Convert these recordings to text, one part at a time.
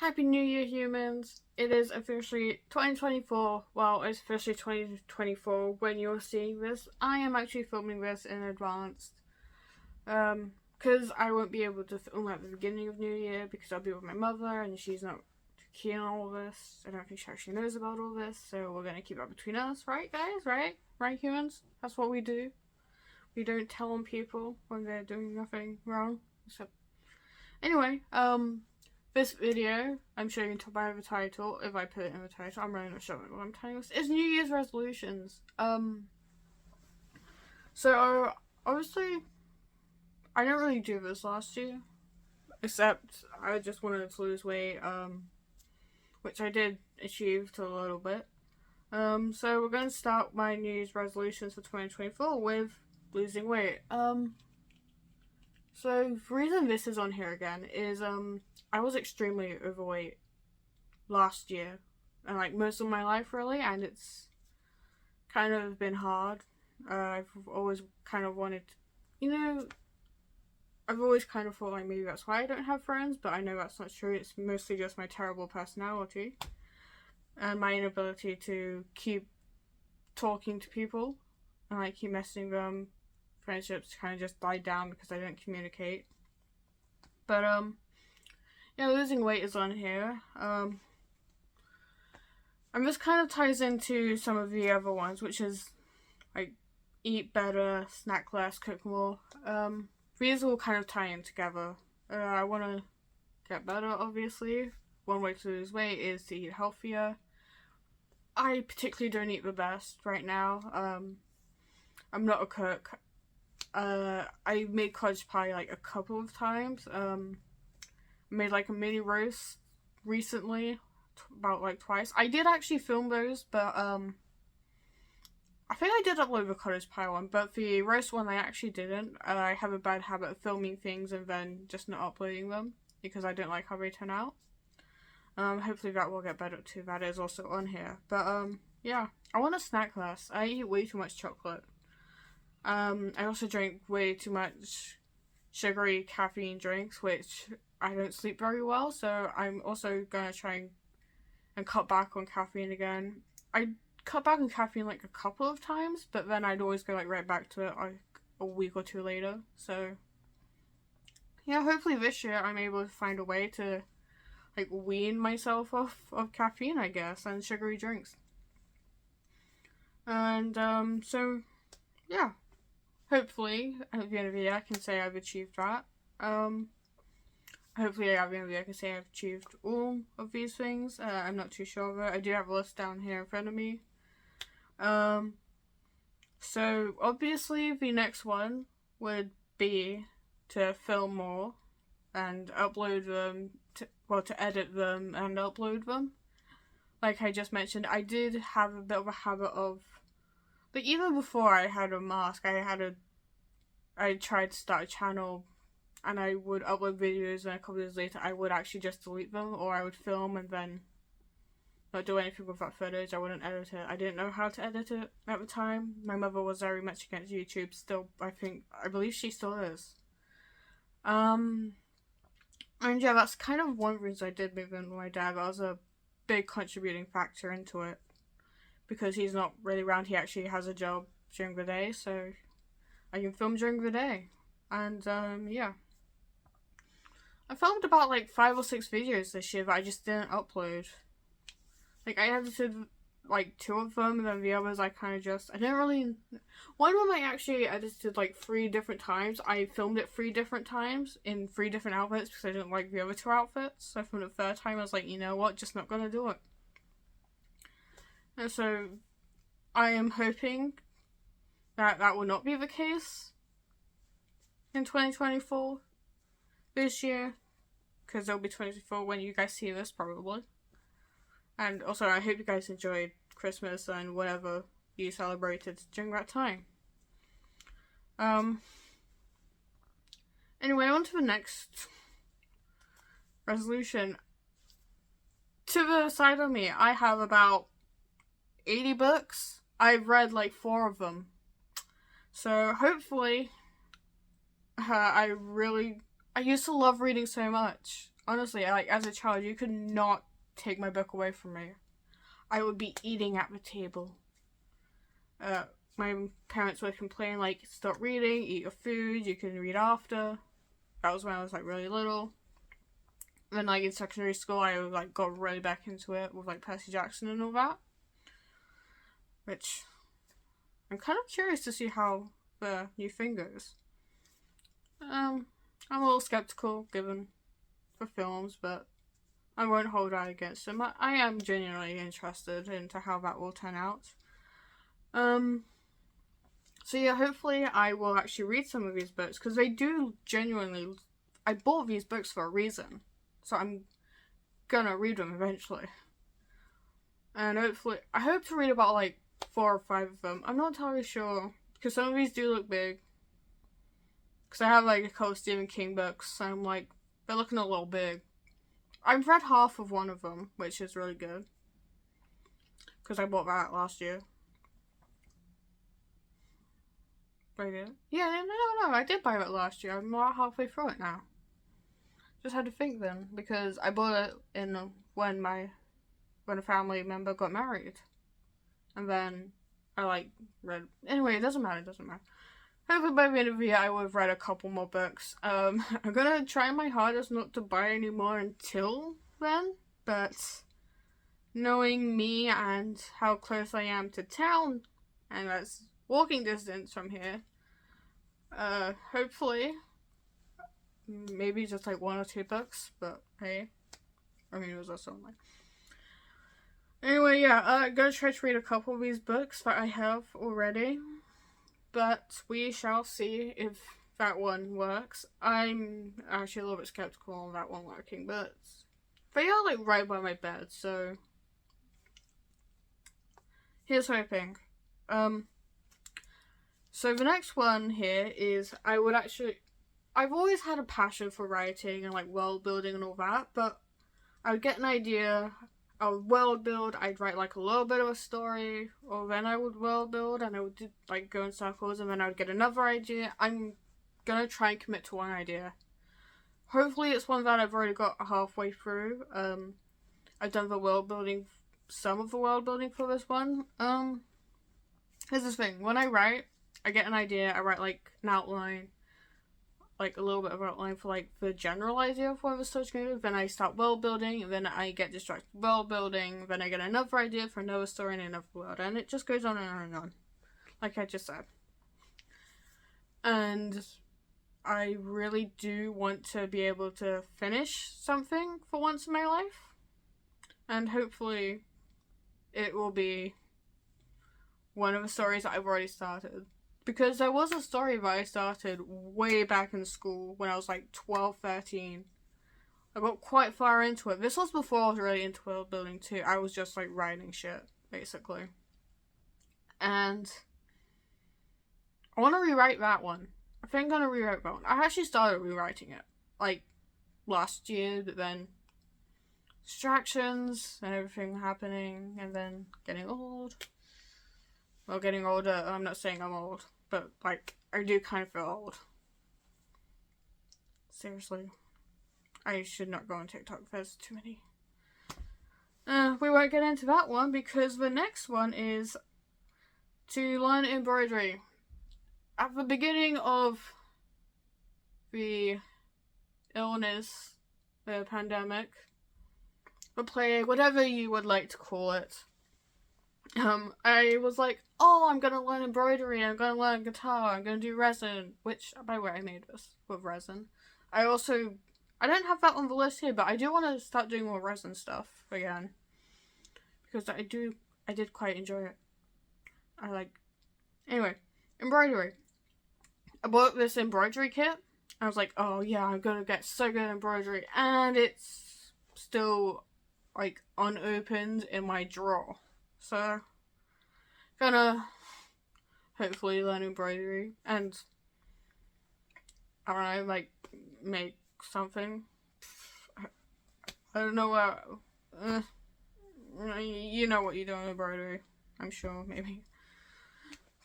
Happy New Year, humans. It is officially 2024. Well, it's officially 2024 when you're seeing this. I am actually filming this in advance. Because I won't be able to film at the beginning of New Year because I'll be with my mother and she's not keen on all this. I don't think she actually knows about all this, so we're gonna keep that between us, right, guys? Right? Right, humans? That's what we do. We don't tell on people when they're doing nothing wrong. Anyway, this video, I'm sure you can tell by the title, if I put it in the title, I'm really not sure what I'm telling us, is New Year's resolutions. So, obviously, I didn't really do this last year, except I just wanted to lose weight, which I did achieve to a little bit. So we're going to start my New Year's resolutions for 2024 with losing weight. So the reason this is on here again is, I was extremely overweight last year, and like most of my life really, and it's kind of been hard. I've always kind of wanted, I've always kind of thought like maybe that's why I don't have friends, but I know that's not true. It's mostly just my terrible personality and my inability to keep talking to people and like keep messaging them. Friendships kind of just died down because I don't communicate. But yeah, losing weight is on here. And this kind of ties into some of the other ones, which is like eat better, snack less, cook more. These all kind of tie in together. I want to get better, obviously. One way to lose weight is to eat healthier. I particularly don't eat the best right now. I'm not a cook. I made cottage pie like a couple of times. Made like a mini roast recently, about like twice. I did actually film those, but I think I did upload the cottage pie one, but the roast one I actually didn't. I have a bad habit of filming things and then just not uploading them because I don't like how they turn out. Hopefully that will get better too. That is also on here. But yeah, I want to snack less. I eat way too much chocolate. I also drink way too much sugary caffeine drinks, which I don't sleep very well, so I'm also gonna try and cut back on caffeine again. I cut back on caffeine like a couple of times, but then I'd always go like right back to it like a week or two later. So yeah, hopefully this year I'm able to find a way to like wean myself off of caffeine, I guess, and sugary drinks. And so yeah. Hopefully, at the end of the year, I can say I've achieved that. Hopefully, at the end of the year, I can say I've achieved all of these things. I'm not too sure of it. I do have a list down here in front of me. So, obviously, the next one would be to film more and upload them, to edit them and upload them. Like I just mentioned, I did have a bit of a habit of, but even before I had a mask, I tried to start a channel and I would upload videos and a couple of days later I would actually just delete them, or I would film and then not do anything with that footage. I wouldn't edit it. I didn't know how to edit it at the time. My mother was very much against YouTube still. I believe she still is. And yeah, that's kind of one of the reasons I did move in with my dad. That was a big contributing factor into it. Because he's not really around, he actually has a job during the day, so I can film during the day. And yeah. I filmed about like 5 or 6 videos this year that I just didn't upload. Like I edited like 2 of them, and then the others I kind of just, I didn't really, one of them I actually edited like 3 different times. I filmed it 3 different times in 3 different outfits because I didn't like the other 2 outfits. So from the third time I was like, you know what, just not gonna do it. And so I am hoping that that will not be the case in 2024 this year, because it'll be 2024 when you guys see this probably. And also I hope you guys enjoyed Christmas and whatever you celebrated during that time. Anyway, on to the next resolution. To the side of me, I have about 80 books. I've read like 4 of them. So hopefully, I used to love reading so much. honestly, like, as a child, you could not take my book away from me. I would be eating at the table. My parents would complain, like, stop reading, eat your food, you can read after. That was when I was, like, really little. Then, like, in secondary school, I, like, got really back into it with, like, Percy Jackson and all that. Which, I'm kind of curious to see how the new thing goes. I'm a little skeptical, given the films, but I won't hold that against them. I am genuinely interested into how that will turn out. So yeah, hopefully I will actually read some of these books, because they do genuinely... I bought these books for a reason, so I'm gonna read them eventually. And hopefully... I hope to read about, like, 4 or 5 of them. I'm not entirely sure, because some of these do look big. Because I have, like, a couple of Stephen King books, so I'm like, they're looking a little big. I've read half of one of them, which is really good. Because I bought that last year. Wait, did? Yeah, no, I did buy it last year. I'm about halfway through it now. Just had to think then, because I bought it in when a family member got married. And then I, like, read... Anyway, it doesn't matter. Hopefully by the end of the year I will have read a couple more books. I'm gonna try my hardest not to buy any more until then, but knowing me and how close I am to town, and that's walking distance from here, hopefully, maybe just like 1 or 2 books, but hey, I mean, it was also online. Anyway, yeah, I'm gonna try to read a couple of these books that I have already. But we shall see if that one works. I'm actually a little bit skeptical on that one working, but they are, like, right by my bed, so here's hoping. So the next one here is I've always had a passion for writing and, like, world building and all that, but I would get an idea, I would world build, I'd write, like, a little bit of a story, or then I would world build, and I would, like, go in circles, and then I would get another idea. I'm gonna try and commit to one idea. Hopefully it's one that I've already got halfway through. I've done some of the world building for this one. Here's the thing, when I write, I get an idea, I write, like, an outline, like, a little bit of outline for, like, the general idea of what the story's going to do. Then I start world building, and then I get distracted world building, then I get another idea for another story in another world, and it just goes on and on and on, like I just said. And I really do want to be able to finish something for once in my life, and hopefully it will be one of the stories that I've already started. Because there was a story that I started way back in school when I was like 12, 13. I got quite far into it. This was before I was really into world building too. I was just like writing shit, basically. And I want to rewrite that one. I think I'm going to rewrite that one. I actually started rewriting it, like, last year, but then distractions and everything happening, and then getting old. Well, getting older, I'm not saying I'm old, but, like, I do kind of feel old. Seriously. I should not go on TikTok, there's too many. We won't get into that one, because the next one is to learn embroidery. At the beginning of the illness, the pandemic, the plague, whatever you would like to call it, I was like, oh, I'm gonna learn embroidery, I'm gonna learn guitar, I'm gonna do resin, which, by the way, I made this with resin. I don't have that on the list here, but I do want to start doing more resin stuff again, because I did quite enjoy it. Anyway, embroidery. I bought this embroidery kit. I was like, oh yeah, I'm gonna get so good at embroidery, and it's still, like, unopened in my drawer. So, gonna hopefully learn embroidery, and I don't know, like, make something. I don't know what, you know what you do in embroidery, I'm sure, maybe.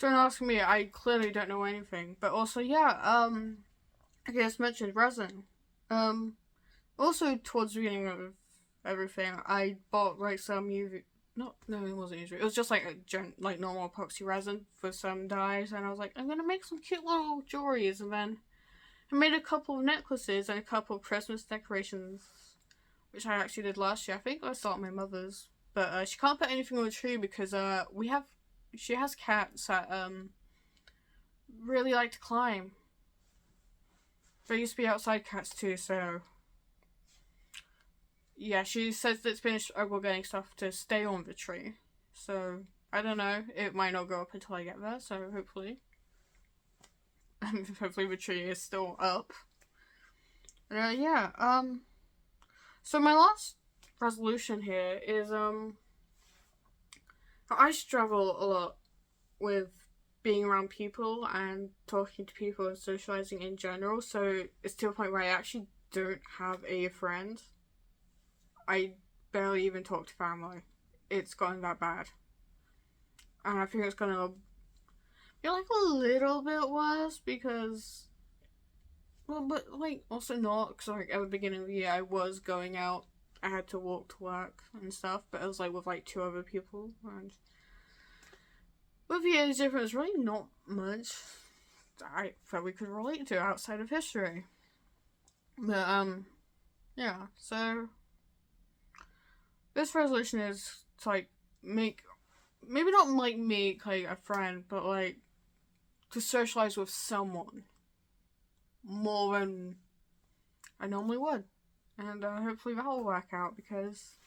Don't ask me, I clearly don't know anything. But also, yeah, I just mentioned resin. Also, towards the beginning of everything, I bought like some UV. No, it wasn't UV. It was just like like normal epoxy resin for some dyes, and I was like, I'm gonna make some cute little jewelries, and then I made a couple of necklaces and a couple of Christmas decorations, which I actually did last year. I think I saw at my mother's, but she can't put anything on the tree because she has cats that really like to climb. There used to be outside cats too, so yeah, she says that it's been a struggle getting stuff to stay on the tree. So I don't know. It might not go up until I get there. So hopefully, hopefully the tree is still up. Yeah. So my last resolution here is I struggle a lot with being around people and talking to people and socializing in general. So it's to a point where I actually don't have a friend. I barely even talk to family. It's gotten that bad. And I think it's gonna be like a little bit worse because, well, but like also not because like at the beginning of the year I was going out. I had to walk to work and stuff, but it was like with like 2 other people, and with the age difference, really not much that we could relate to outside of history. But yeah. So this resolution is to like make maybe not like make like a friend, but like to socialize with someone more than I normally would, and hopefully that will work out because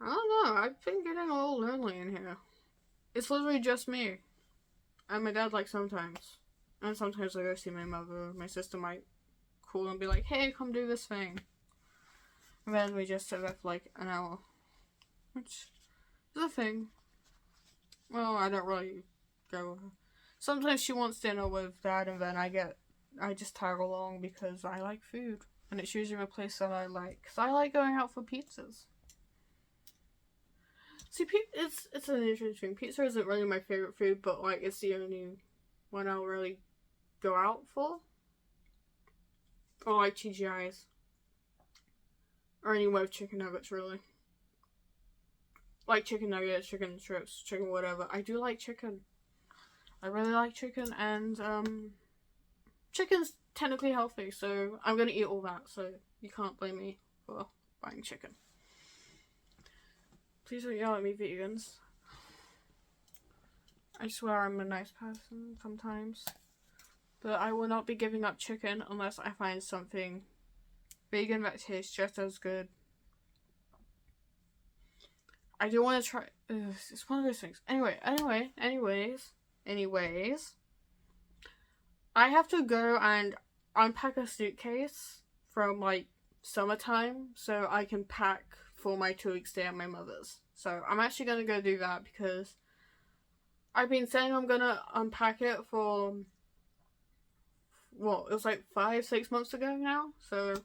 I don't know. I've been getting a little lonely in here. It's literally just me and my dad. Like sometimes, and sometimes I go see my mother. My sister might call and be like, "Hey, come do this thing," and then we just sit there for like an hour, which is a thing. Well, I don't really go with her. Sometimes she wants dinner with dad, and then I just tag along because I like food, and it's usually a place that I like. Cause I like going out for pizzas. See, it's an interesting thing. Pizza isn't really my favorite food, but like it's the only one I'll really go out for. Or like TGI's, or any with chicken nuggets, really. Like chicken nuggets, chicken strips, chicken whatever. I do like chicken. I really like chicken, and chicken's technically healthy, so I'm gonna eat all that. So you can't blame me for buying chicken. Please don't yell at me, vegans. I swear I'm a nice person sometimes, but I will not be giving up chicken unless I find something vegan that tastes just as good. I do want to try. It's one of those things. Anyways. I have to go and unpack a suitcase from like summertime so I can pack for my 2-week stay at my mother's. So I'm actually gonna go do that because I've been saying I'm gonna unpack it for it was like 5-6 months ago now. So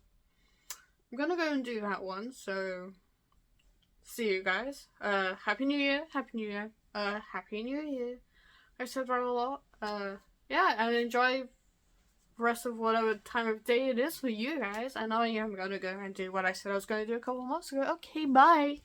I'm gonna go and do that one. So see you guys. Happy New Year. Happy New Year. Happy New Year. I said that a lot. Yeah, and enjoy the rest of whatever time of day it is for you guys. And I am gonna go and do what I said I was gonna do a couple months ago. Okay, bye.